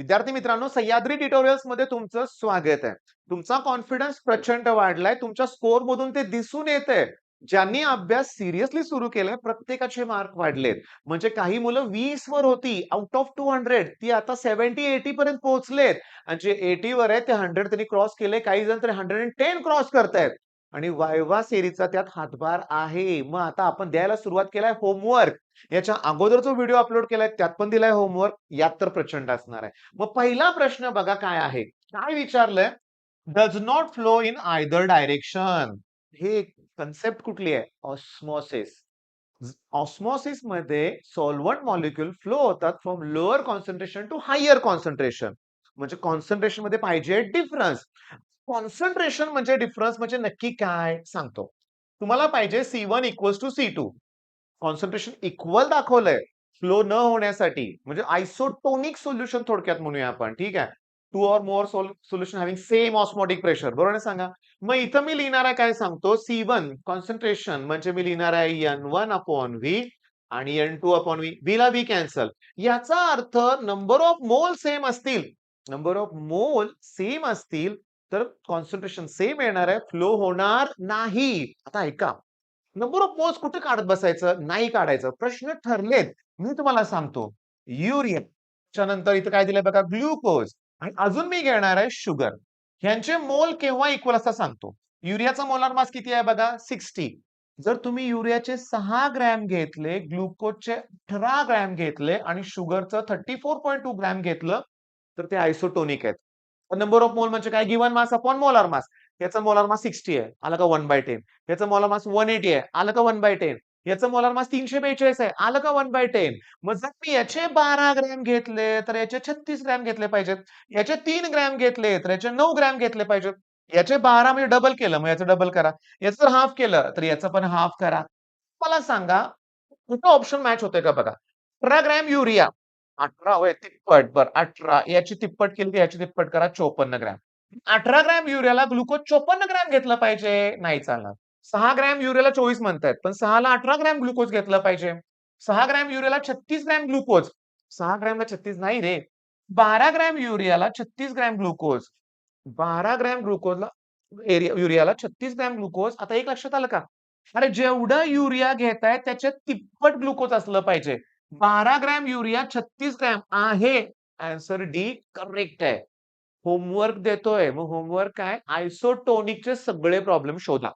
विद्यार्थी मित्रांनो, सह्याद्री ट्युटोरियल्स मध्ये तुमचं स्वागत आहे. तुमचा कॉन्फिडन्स प्रचंड वाढलाय. तुमच्या स्कोर मधून ते दिसून येतंय. ज्यांनी अभ्यास सिरियसली सुरू केलाय, प्रत्येकाचे मार्क वाढलेत. म्हणजे काही मुलं 20 वर होती आउट ऑफ 200 ती आता 70-80 पर्यंत पोहोचलेत. आणि जे 80 वर आहे ते 100 त्यांनी क्रॉस केले. काही जण तर 110 क्रॉस करतायत. आणि वायवा सेरीचा त्यात हातभार आहे. मग आता आपण द्यायला सुरुवात केलाय होमवर्क. याच्या अगोदर जो व्हिडिओ अपलोड केलाय त्यात पण दिलाय होमवर्क. यात तर प्रचंड असणार आहे. मग पहिला प्रश्न बघा काय आहे. काय विचारलंय? Does not flow in either direction. हे कन्सेप्ट कुठली आहे? ऑस्मॉसिस. ऑस्मॉसिस मध्ये सॉल्व्हंट मॉलिक्यूल फ्लो होतात from lower concentration to higher concentration. म्हणजे कॉन्सन्ट्रेशन मध्ये पाहिजे डिफरन्स. कॉन्सन्ट्रेशन म्हणजे डिफरन्स म्हणजे नक्की काय सांगतो. तुम्हाला पाहिजे C1 equals to C2. Concentration equal दाखवलंय फ्लो न होण्यासाठी. म्हणजे आयसोटोनिक सोल्युशन थोडक्यात म्हणूया आपण. ठीक आहे. To or more solution having same osmotic pressure. बरोबर आहे सांगा. मग इथं मी लिहिणार आहे काय सांगतो. C1 कॉन्सन्ट्रेशन म्हणजे मी लिहिणार आहे N1 अपॉन V आणि N2 अपॉन V. V ला V कॅन्सल. याचा अर्थ नंबर ऑफ मोल सेम असतील. नंबर ऑफ मोल सेम असतील तर कॉन्सन्ट्रेशन सेम येणार आहे. फ्लो होणार नाही. आता ऐका. नंबर ऑफ मोल्स कुठे काढत बसायचं? नाही काढायचं. प्रश्न ठरलेत. मी तुम्हाला सांगतो. युरिया त्यानंतर इथं काय दिलंय बघा, ग्लुकोज आणि अजून मी घेणार आहे शुगर. ह्यांचे मोल केव्हा इक्वल असतात सांगतो. युरियाचा मोलार मास किती आहे बघा, 60. जर तुम्ही युरियाचे 6 ग्रॅम घेतले, ग्लुकोजचे 18 ग्रॅम घेतले आणि शुगरचं 34.2 ग्रॅम घेतलं तर ते आयसोटोनिक आहेत. नंबर ऑफ मोल म्हणजे काय? गिव्हन मास अपॉन मोलार मास. याचा मोलार मास 60 आहे. आला का 1/10. याचं मोलार मास 180 आहे. आलं का 1/10. याचं मोलार मास 342 आहे. आलं का 1/10. मग जर मी याचे 12 ग्रॅम घेतले तर याचे 36 ग्रॅम घेतले पाहिजेत. याचे 3 ग्रॅम घेतले तर याचे 9 ग्रॅम घेतले पाहिजेत. याचे 12 म्हणजे डबल केलं, मग याचं डबल करा. याचं जर हाफ केलं तर याचं पण हाफ करा. मला सांगा कुठं ऑप्शन मॅच होतंय का बघा. 18 ग्रॅम युरिया. 18 होय तिप्पट. बरं 18 याची तिप्पट केली की याची तिप्पट करा 54 ग्रॅम. 18 ग्रॅम युरियाला ग्लुकोज 54 ग्रॅम घेतलं पाहिजे. नाही चालणार. 6 ग्रॅम युरियाला 24 म्हणतायत. पण 6 ला 18 ग्रॅम ग्लुकोज घेतलं पाहिजे. 6 ग्रॅम युरियाला 36 ग्रॅम ग्लुकोज. 6 ग्रॅमला 36 नाही रे. 12 ग्रॅम युरियाला 36 ग्रॅम ग्लुकोज. 12 ग्रॅम ग्लुकोजला युरियाला 36 ग्रॅम ग्लुकोज. आता एक लक्षात आलं का? अरे जेवढं युरिया घेताय त्याच्या तिप्पट ग्लुकोज असलं पाहिजे. 12 ग्रॅम युरिया 36 ग्रॅम आहे. आन्सर डी करेक्ट आहे. होमवर्क देतोय. मग होमवर्क काय? आयसोटोनिकचे सगळे प्रॉब्लेम शोधा.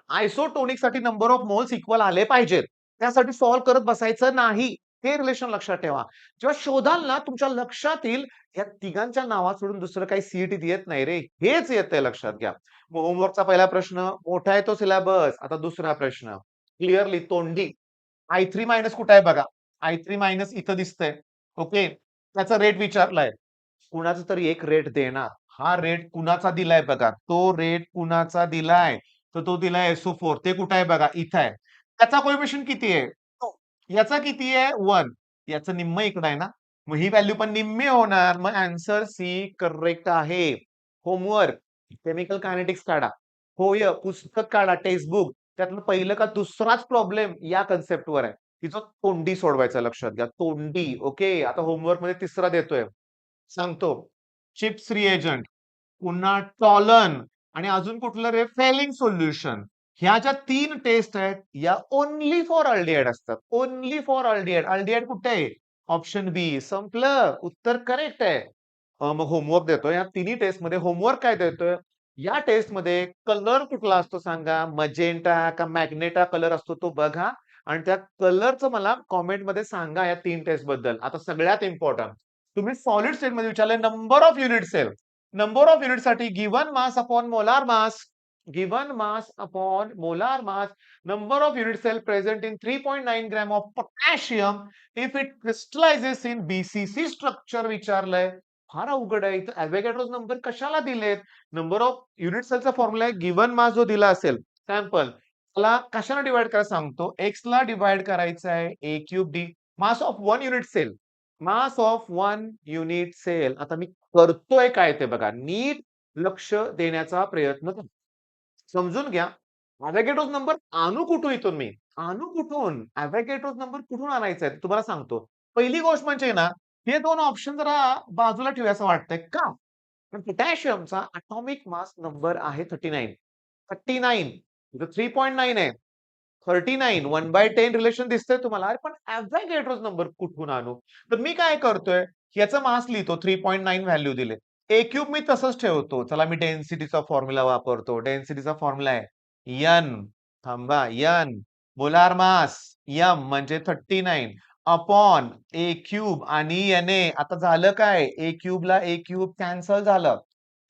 आयसोटोनिक साठी नंबर ऑफ मोल्स इक्वल आले पाहिजेत. त्यासाठी सॉल्व्ह करत बसायचं नाही. हे रिलेशन लक्षात ठेवा. जेव्हा शोधाल ना तुमच्या लक्षात येईल या तिघांच्या नावात सोडून दुसरं काही सीईटीत येत नाही रे. हेच येतंय लक्षात घ्या. मग होमवर्कचा पहिला प्रश्न मोठा आहे तो सिलेबस. आता दुसरा प्रश्न. क्लिअरली तोंडी. I3 मायनस कुठे आहे बघा. I3 मायनस इथं दिसतंय. ओके. त्याचा रेट विचारलाय. कुणाचा तरी एक रेट देणार. हा रेट कुणाचा दिलाय बघा. तो रेट कुणाचा दिलाय? तर तो दिलाय SO4. ते कुठे आहे बघा इथं आहे. त्याचा कोएफिशियंट किती आहे? तो. याचा किती आहे? 1. याचं निम्म इकडं आहे ना. मग ही व्हॅल्यू पण निम्मी होणार. मग आन्सर सी करेक्ट आहे. होमवर्क केमिकल कायनेटिक्स काढा. होय पुस्तक काढा टेक्स्ट बुक. त्यातलं पहिलं का दुसराच प्रॉब्लेम या कन्सेप्टवर आहे. तिचं तोंडी सोडवायचं लक्षात घ्या. तोंडी. ओके. आता होमवर्क मध्ये तिसरा देतोय. सांगतो. चिप्स रिएजंट, पुन्हा टॉलन आणि अजून कुठलं रे? Fehling solution. ह्या ज्या 3 टेस्ट आहेत या ओन्ली फॉर अल्डिहाइड असतात. Only for aldehyde. अल्डिहाइड कुठे आहे? ऑप्शन बी. संपलं. उत्तर करेक्ट आहे. मग होमवर्क देतोय. या तिन्ही टेस्ट मध्ये होमवर्क काय देतोय? या टेस्ट मध्ये कलर कुठला असतो सांगा. मजेंटा का मॅग्नेटा कलर असतो तो बघा आणि त्या कलरचं मला कॉमेंट मध्ये सांगा या 3 टेस्ट बद्दल. आता सगळ्यात इम्पॉर्टंट तुम्ही सॉलिड स्टेट मध्ये विचारले number of unit cell. Number of unit साठी given mass upon molar mass. Given mass upon molar mass. Number of unit cell present in 3.9 gram of potassium if it crystallizes in BCC structure विचारलंय. फार अवघड आहे. इथं Avogadro's number कशाला दिलेत? Number of unit सेलचा formula आहे given mass जो दिला असेल सॅम्पल त्याला कशाने डिवाइड करा सांगतो. एक्स ला डिवाइड करायचं आहे A cube D. Mass of 1 unit cell. Mass of 1 unit cell. आता मी करतोय काय ते बघा. नीट लक्ष देण्याचा प्रयत्न करा. समजून घ्या. अव्होगॅड्रोज नंबर आणू कुठून इथून मी? आणू कुठून? अव्होगॅड्रोज नंबर कुठून आणायचा आहे तुम्हाला सांगतो. पहिली गोष्ट म्हणजे ना हे 2 ऑप्शन जरा बाजूला ठेवूया असं वाटतंय. का? कारण पोटॅशियमचा एटॉमिक मास नंबर आहे 39. 39 इथं 3.9 आहे. 39 1/10 रिलेशन दिसतंय तुम्हाला. अरे पण अव्होगॅड्रोस नंबर कुठून आणू? तर मी काय करतोय, याचा मास लिहितो 3.9 व्हॅल्यू दिले. ए क्यूब मी तसंच ठेवतो. चला मी डेन्सिटीचा फॉर्म्युला वापरतो. डेन्सिटीचा फॉर्म्युला आहे एन थांबा एन मोलार मास एम म्हणजे 39 अपॉन ए क्यूब आणि NA. आता झालं काय? ए क्यूबला ए क्यूब कॅन्सल झालं.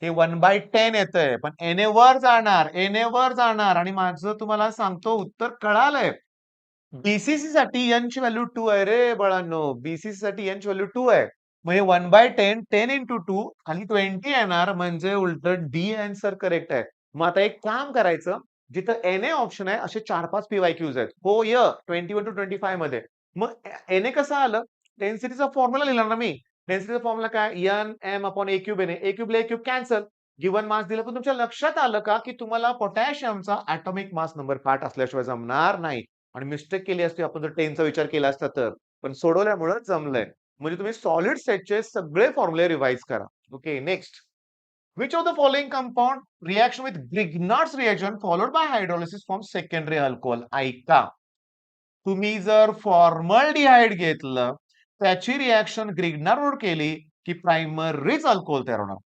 हे 1/10 येतंय. पण NA वर जाणार, NA वर जाणार आणि माझं तुम्हाला सांगतो उत्तर कळालंय. बीसीसी साठी एन ची व्हॅल्यू 2 आहे रे बाळांनो. बीसीसी साठी एन ची व्हॅल्यू 2 आहे. मग हे 1/10 10 into 2 खाली 20 येणार म्हणजे उलट डी आन्सर करेक्ट आहे. मग आता एक काम करायचं, जिथं NA ऑप्शन आहे असे 4-5 PYQs आहेत. हो 21 to 25 मध्ये. मग NA कसं आलं? डेन्सिटीचा फॉर्म्युला लिहिला ना मी. डेन्सिटीचा फॉर्म्युला काय? एन एम अपॉन ए क्यूब NA. ए क्यूबला ए क्यूब कॅन्सल. गिव्हन मास दिलं. पण तुमच्या लक्षात आलं का, की तुम्हाला पोटॅशियमचा एटॉमिक मास नंबर पाठ असल्याशिवाय जमणार नाही. आणि मिस्टेक केली असती आपण जर 10 चा विचार केला असता तर. पण सोडवल्यामुळं जमलंय. म्हणजे तुम्ही सॉलिड स्टेटचे सगळे फॉर्म्युले रिवाइज करा. Okay, next. Which of the following compound reaction with Grignard's reaction followed by hydrolysis forms secondary alcohol? ऐका. तुम्ही जर फॉर्मल्डिहाइड घेतलं, त्याची रिएक्शन ग्रिग्नारवर केली, की प्रायमरीच अल्कोहोल तयार होणार.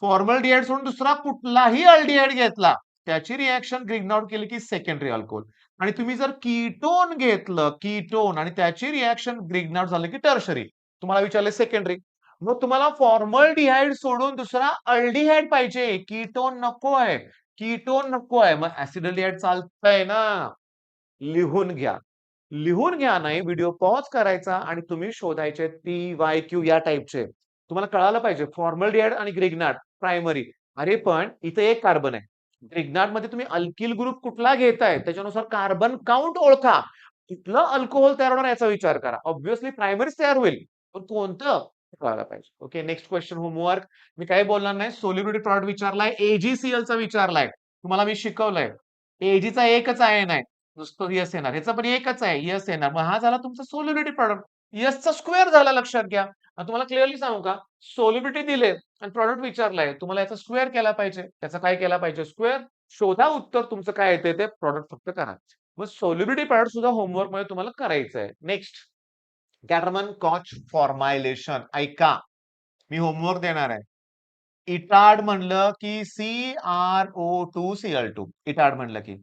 फॉर्मल्डिहाइड सोडून दुसरा कुठलाही अल्डिहाइड घेतला, त्याची रिएक्शन ग्रिग्नारवर केली, की सेकंडरी अल्कोहोल. आणि तुम्ही जर कीटोन घेतलं, कीटोन आणि त्याची रिएक्शन ग्रिग्नार झालं, की टर्शरी. तुम्हाला विचारले सेकंडरी. मग तुम्हाला फॉर्मल्डिहाइड सोडून दुसरा अल्डिहाइड पाहिजे. कीटोन नको आहे. कीटोन नको आहे. मग ऍसिडल्डिहाइड चालतंय ना. लिहून घ्या. लिहून घ्या नाही, व्हिडिओ पॉज करायचा आणि तुम्ही शोधायचे PYQ या टाइपचे. तुम्हाला कळायला पाहिजे फॉर्मल्डिहाइड आणि ग्रिग्नार्ड प्रायमरी. अरे पण इथे एक कार्बन आहे. ग्रिग्नार्ड मध्ये तुम्ही अल्किल ग्रुप कुठला घेताय त्याच्यानुसार कार्बन काउंट ओळखा. कुठलं अल्कोहोल तयार होणार याचा विचार करा. ऑब्व्हियसली प्रायमरीच तयार होईल. पण कोणतं? हे कळायला पाहिजे. Okay, next question homework. मी काही बोलणार नाही. सोल्युबिलिटी प्रॉडक्ट विचारलाय, AgCl चा विचारलाय. तुम्हाला मी शिकवलंय. Ag एकच आयन आहे. नुसतं यस येणार. ह्याचा पण एकच आहे, यस येणार. मग हा झाला तुमचा सोल्युबिलिटी प्रॉडक्ट. यसचा स्क्वेअर झाला लक्षात घ्या. आता तुम्हाला क्लिअरली सांगू का? सोल्युबिलिटी दिले आणि प्रॉडक्ट विचारलाय. तुम्हाला याचा स्क्वेअर केला पाहिजे. त्याचा काय केला पाहिजे? स्क्वेअर. शोधा उत्तर तुमचं काय येते ते प्रॉडक्ट फक्त करा. मग सोल्युबिलिटी प्रॉडक्ट सुद्धा होमवर्क मध्ये तुम्हाला करायचं आहे. नेक्स्ट. गॅटरमन कॉच फॉर्मायलेशन. ऐका. मी होमवर्क देणार आहे. इटाड म्हणलं की CrO2Cl2. इटाड म्हणलं की.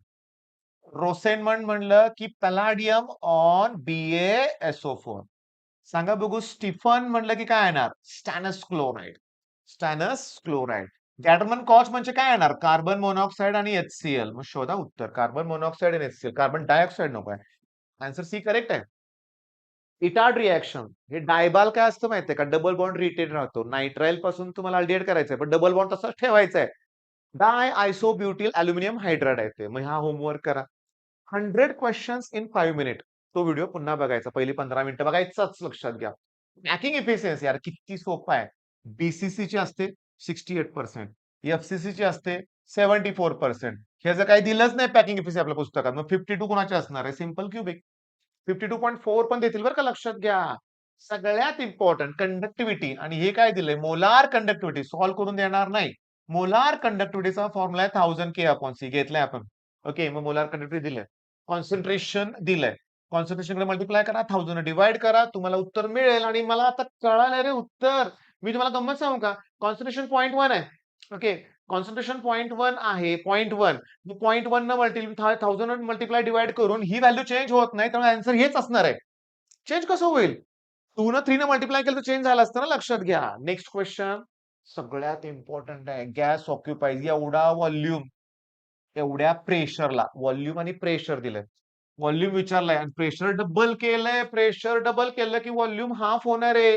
रोसेनमंड म्हणलं की पॅलाडियम ऑन BaSO4. सांगा बघू स्टीफन म्हणलं की काय येणार? स्टॅनस क्लोराइड. स्टॅनस क्लोराइड. गॅटरमन कॉच म्हणजे काय येणार? कार्बन मोनॉक्साइड आणि HCl. मग शोधा उत्तर. कार्बन मोनॉक्साइड आणि HCl. कार्बन डायऑक्साइड नको आहे. आन्सर सी करेक्ट आहे. इटार्ड रिएक्शन हे डायबाल काय असतं माहितीये का? डबल बॉन्ड रिटेन राहतो. नायट्राइल पासून तुम्हाला अल्डिहाइड करायचंय, पण डबल बॉन्ड तसाच ठेवायचा आहे. डाय आयसोब्युटिल अल्युमिनियम हायड्राइड आहे ते. मग हा होमवर्क करा. 100 क्वेश्चन्स इन 5 मिनिट. तो व्हिडिओ पुन्हा बघायचा. पहिली 15 मिनिटं बघायचाच लक्षात घ्या. पॅकिंग इफिशियन्सी यार किती सोपं आहे. BCC ची असते 68%, FCC ची असते 74%. ह्याचं काही दिलंच नाही पॅकिंग इफिशियन्सी आपल्या पुस्तकात. मग 52 कुणाची असणार आहे? Simple cubic. 52.4 पण देतील बरं का लक्षात घ्या. सगळ्यात इम्पॉर्टंट कंडक्टिव्हिटी आणि हे काय दिलंय? मोलार कंडक्टिव्हिटी सॉल्व्ह करून देणार नाही. मोलार कंडक्टिव्हिटीचा फॉर्म्युला आहे 1000 K/C घेतलाय आपण. ओके, मग मोलार कंडक्टिव्हिटी दिलंय. कॉन्सन्ट्रेशन दिलंय. कॉन्सन्ट्रेशन मल्टिप्लाय करा, 1000 डिवाइड करा, तुम्हाला उत्तर मिळेल. आणि मला आता कळालं रे उत्तर. मी तुम्हाला गंमत सांगू का? कॉन्सन्ट्रेशन 0.1 आहे. ओके, कॉन्सन्ट्रेशन 0.1 आहे. 0.1 0.1 न 1000 मल्टिप्लाय डिवाइड करून ही व्हॅल्यू चेंज होत नाही. त्यामुळे आन्सर हेच असणार आहे. चेंज कसं होईल? 2 न 3 न मल्टिप्लाय केलं तर चेंज झालं असतं ना, लक्षात घ्या. नेक्स्ट क्वेश्चन सगळ्यात इम्पॉर्टंट आहे. गॅस ऑक्युपाईज एवढा व्हॉल्यूम एवढ्या प्रेशरला व्हॉल्यूम आणि प्रेशर दिलंय. व्हॉल्यूम विचारलाय आणि प्रेशर डबल केलंय. प्रेशर डबल केलं की व्हॉल्यूम हाफ होणार आहे.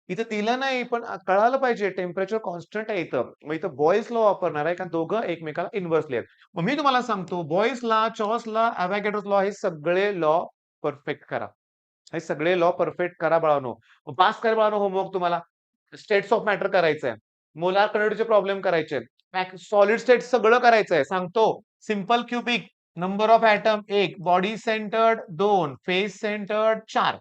इथं दिलं नाही पण कळालं पाहिजे टेम्परेचर कॉन्स्टंट आहे इथं. मग इथं बॉयस लॉ वापरणार आहे कारण दोघं एकमेकाला इन्व्हर्सली आहेत. मग मी तुम्हाला सांगतो बॉयस लॉ, चॉस लॉ, अवॅगॅड्रोस लॉ हे सगळे लॉ परफेक्ट करा. हे सगळे लॉ परफेक्ट करा बाळांनो. पास करा बाळांनो होमवर्क तुम्हाला. स्टेट्स ऑफ मॅटर करायचंय. मोलार कंडक्टिव्हिटीचे प्रॉब्लेम करायचे. सॉलिड स्टेट सगळं करायचंय. सांगतो. Simple cubic number of atom 1, body centred 2, face centred 4.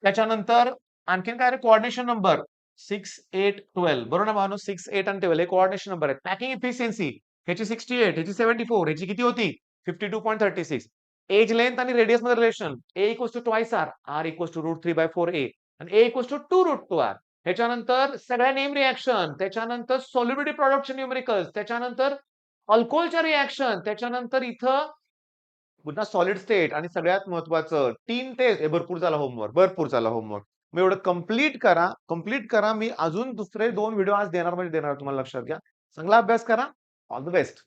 त्याच्यानंतर आणखीन काय रे कोऑर्डिनेशन नंबर 6, 8, 12 बरोबर ना भावांनो 6, 8 आणि 12 हे कोऑर्डिनेशन नंबर आहेत. पॅकिंग इफिशियन्सी ह्याची 68 ह्याची 74 ह्याची किती होती 52.36. एज लेंथ आणि रेडियस मध्ये relation a equals to twice r r equals to √3/4 a आणि ए इक्वल्स टू 2√2 आर. ह्याच्यानंतर सगळ्या नेम रिएक्शन, त्याच्यानंतर सॉल्युबिलिटी प्रॉडक्टचे न्यूमेरिकल्स, त्याच्यानंतर अल्कोहोलच्या रिएक्शन, त्याच्यानंतर इथं पुन्हा सॉलिड स्टेट आणि सगळ्यात महत्वाचं टीम टेस्ट. हे भरपूर झाला होमवर्क, भरपूर झाला होमवर्क. मग एवढं कंप्लीट करा. मी अजून दुसरे 2 व्हिडिओ आज देणार म्हणजे देणार तुम्हाला लक्षात घ्या. चांगला अभ्यास करा. All the best.